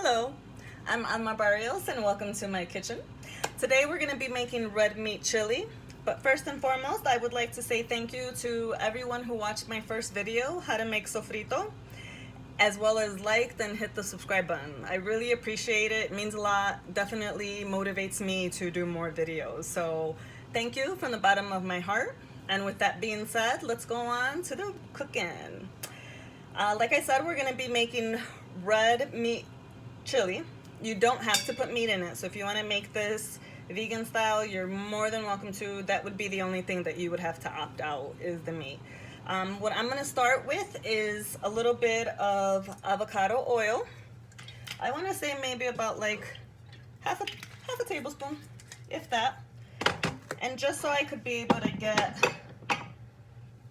Hello, I'm Alma Barrios and welcome to my kitchen. Today we're going to be making red meat chili, but first and foremost I would like to say thank you to everyone who watched my first video, how to make sofrito, as well as liked and hit the subscribe button. I really appreciate it. It means a lot, definitely motivates me to do more videos. So thank you from the bottom of my heart. And with that being said, let's go on to the cooking. Like I said, we're going to be making red meat chili. You don't have to put meat in it, so if you want to make this vegan style, you're more than welcome to. That would be the only thing that you would have to opt out, is the meat. What I'm going to start with is a little bit of avocado oil. I want to say maybe about like half a tablespoon, if that. And just so I could be able to get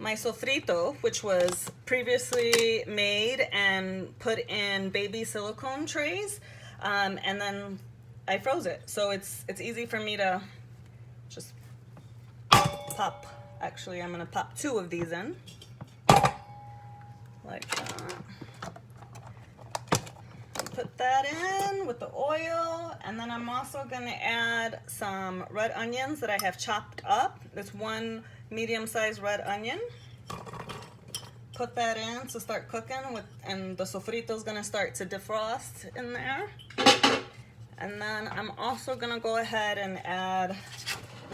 my sofrito, which was previously made and put in baby silicone trays, and then I froze it. So it's easy for me to just pop. Actually, I'm gonna pop 2 of these in, like that. Put that in with the oil, and then I'm also gonna add some red onions that I have chopped up. There's 1 medium-sized red onion. Put that in to start cooking with, and the sofrito is gonna start to defrost in there. And then I'm also gonna go ahead and add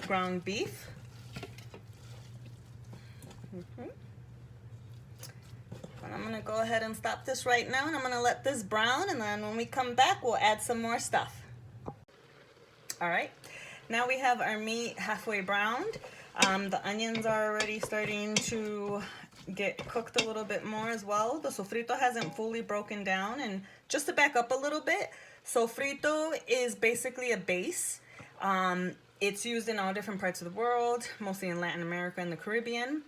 ground beef. And I'm gonna go ahead and stop this right now, and I'm gonna let this brown, and then when we come back, we'll add some more stuff. All right, now we have our meat halfway browned. The onions are already starting to get cooked a little bit more as well. The sofrito hasn't fully broken down, and just to back up a little bit, sofrito is basically a base. It's used in all different parts of the world, mostly in Latin America and the Caribbean,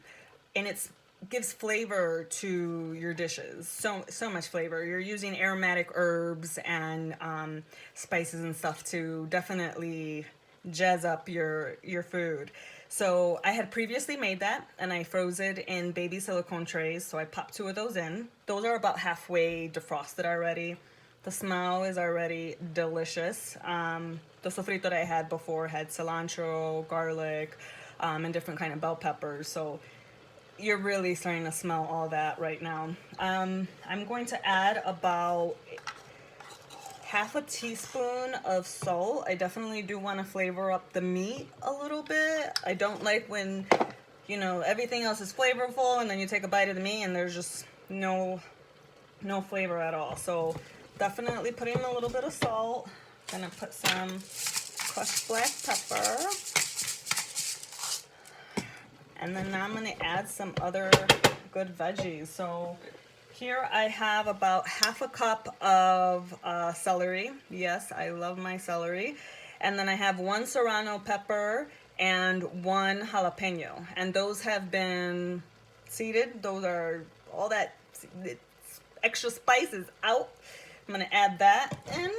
and it gives flavor to your dishes. So much flavor. You're using aromatic herbs and spices and stuff to definitely jazz up your food. So I had previously made that, and I froze it in baby silicone trays, so I popped 2 of those in. Those are about halfway defrosted already. The smell is already delicious. The sofrito that I had before had cilantro, garlic, and different kind of bell peppers, so you're really starting to smell all that right now. I'm going to add about half a teaspoon of salt. I definitely do want to flavor up the meat a little bit. I don't like when, you know, everything else is flavorful and then you take a bite of the meat and there's just no flavor at all. So definitely put in a little bit of salt. Gonna put some crushed black pepper. And then now I'm gonna add some other good veggies. So here I have about half a cup of celery. Yes, I love my celery. And then I have 1 Serrano pepper and 1 jalapeno. And those have been seeded. Those are all that extra spices out. I'm gonna add that in.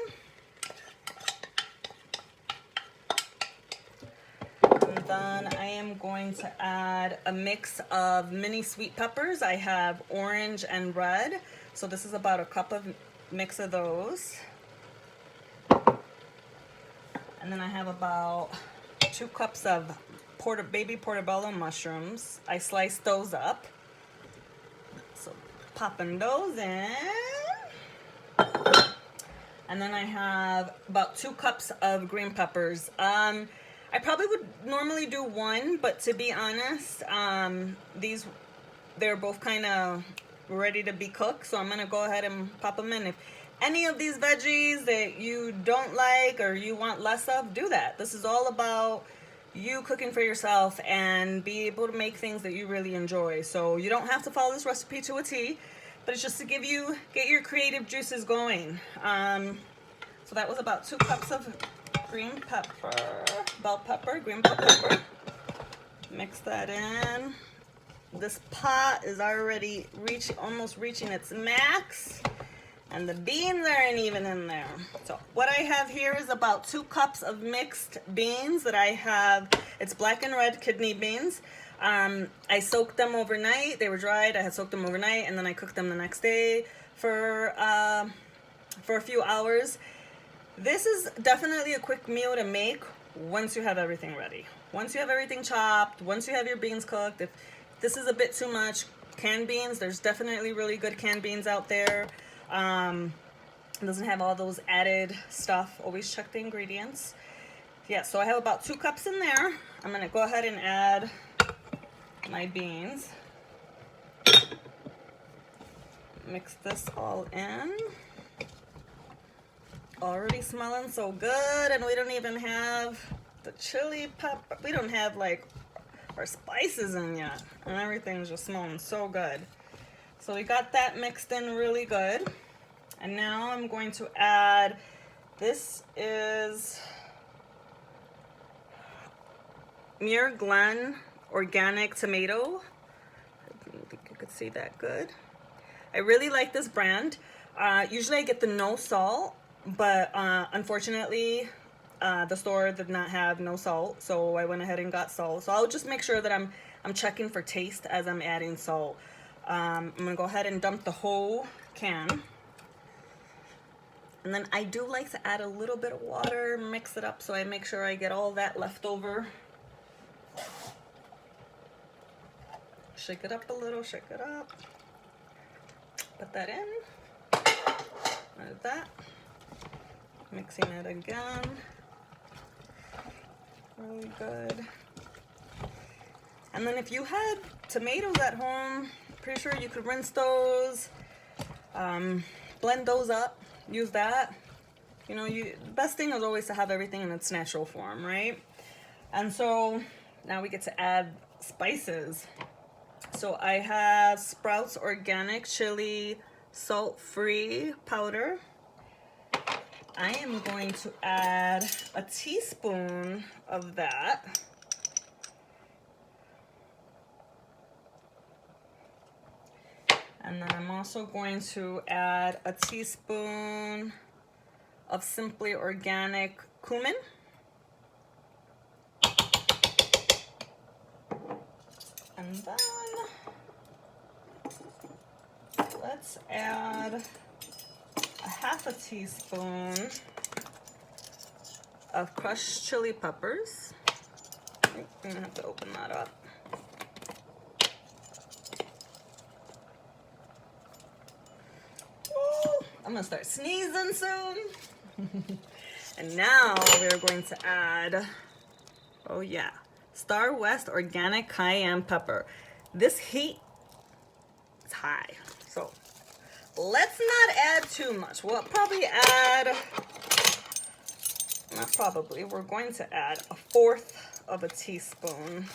And then I am going to add a mix of mini sweet peppers. I have orange and red. So this is about a cup of mix of those. And then I have about 2 cups of baby Portobello mushrooms. I sliced those up. So popping those in. And then I have about 2 cups of green peppers. I probably would normally do 1, but to be honest, they're both kind of ready to be cooked, so I'm gonna go ahead and pop them in. If any of these veggies that you don't like or you want less of, do that. This is all about you cooking for yourself and be able to make things that you really enjoy. So you don't have to follow this recipe to a T, but it's just to get your creative juices going. So that was about 2 cups of green pepper, bell pepper, green bell pepper. Mix that in. This pot is already almost reaching its max, and the beans aren't even in there. So what I have here is about 2 cups of mixed beans that I have. It's black and red kidney beans. I soaked them overnight. They were dried. I had soaked them overnight, and then I cooked them the next day for for a few hours. This is definitely a quick meal to make once you have everything ready. Once you have everything chopped, once you have your beans cooked. If this is a bit too much, canned beans, there's definitely really good canned beans out there. It doesn't have all those added stuff. Always check the ingredients. Yeah, so I have about 2 cups in there. I'm gonna go ahead and add my beans. Mix this all in. Already smelling so good, and we don't even have the chili pepper. We don't have like our spices in yet, and everything's just smelling so good. So we got that mixed in really good. And now I'm going to add, this is Muir Glen organic tomato. I don't think you could see that good. I really like this brand. Usually I get the no salt, but unfortunately the store did not have no salt, so I went ahead and got salt. So I'll just make sure that I'm checking for taste as I'm adding salt. I'm gonna go ahead and dump the whole can. And then I do like to add a little bit of water, mix it up so I make sure I get all that left over. Shake it up a little, shake it up. Put that in. Like that. Mixing it again. Really good. And then if you had tomatoes at home, pretty sure you could rinse those, blend those up, use that. You know, the best thing is always to have everything in its natural form, right? And so now we get to add spices. So I have Sprouts Organic Chili Salt-Free Powder. I am going to add a teaspoon of that. And then I'm also going to add a teaspoon of Simply Organic Cumin. And then let's add a half a teaspoon of crushed chili peppers. I'm gonna have to open that up. Ooh, I'm gonna start sneezing soon. And now we're going to add, oh yeah, Star West Organic Cayenne Pepper. This heat is high, so let's not add too much. We'll probably add, not probably, we're going to add 1/4 of a teaspoon.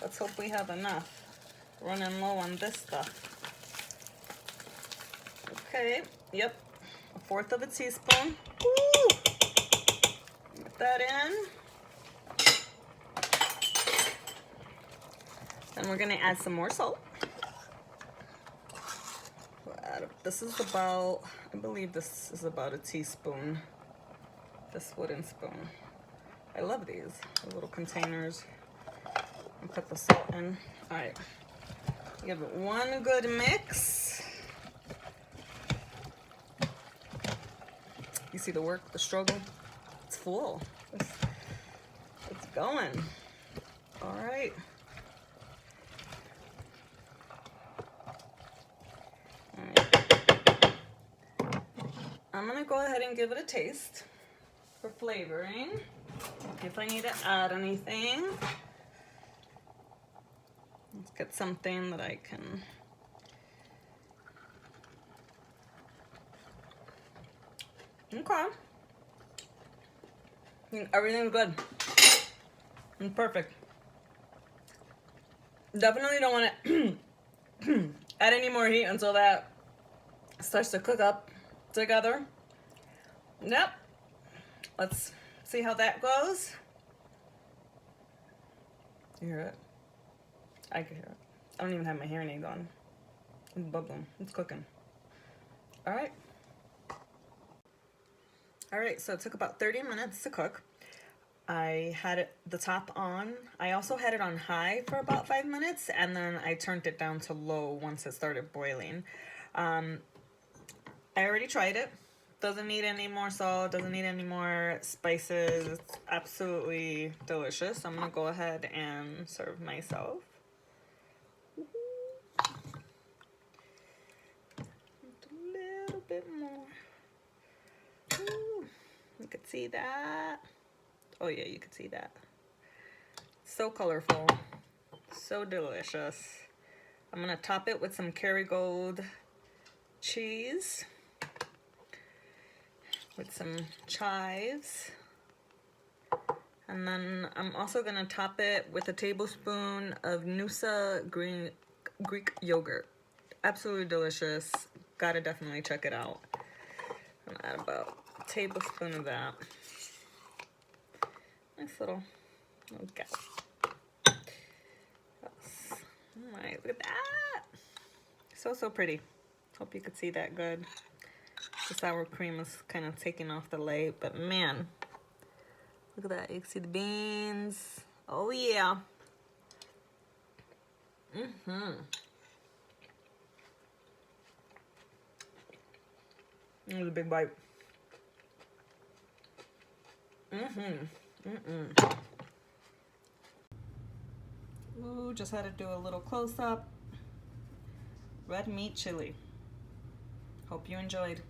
Let's hope we have enough. Running low on this stuff. Okay, yep, 1/4 of a teaspoon. Woo! Get that in. Then we're gonna add some more salt. This is about, I believe this is about a teaspoon. This wooden spoon. I love these little containers. And put the salt in. All right, give it one good mix. You see the work, the struggle? It's full. It's going. All right. I'm gonna go ahead and give it a taste for flavoring. If I need to add anything. Let's get something that I can. Okay. Everything's good and perfect. Definitely don't want to add any more heat until that starts to cook up together. Yep. Let's see how that goes. You hear it? I can hear it. I don't even have my hearing aid on. It's bubbling. It's cooking. All right. All right, so it took about 30 minutes to cook. I had the top on. I also had it on high for about 5 minutes, and then I turned it down to low once it started boiling. I already tried it. Doesn't need any more salt, doesn't need any more spices. It's absolutely delicious. I'm gonna go ahead and serve myself. A little bit more. Ooh, you could see that. Oh yeah, you could see that. So colorful, so delicious. I'm gonna top it with some Kerrygold cheese with some chives. And then I'm also gonna top it with a tablespoon of Noosa Greek yogurt. Absolutely delicious. Gotta definitely check it out. I'm gonna add about a tablespoon of that. Nice little gap. Alright, look at that. So pretty. Hope you could see that good. The sour cream is kind of taking off the light, but man, look at that. You can see the beans. Oh yeah. It was a big bite. Ooh, just had to do a little close-up. Red meat chili. Hope you enjoyed.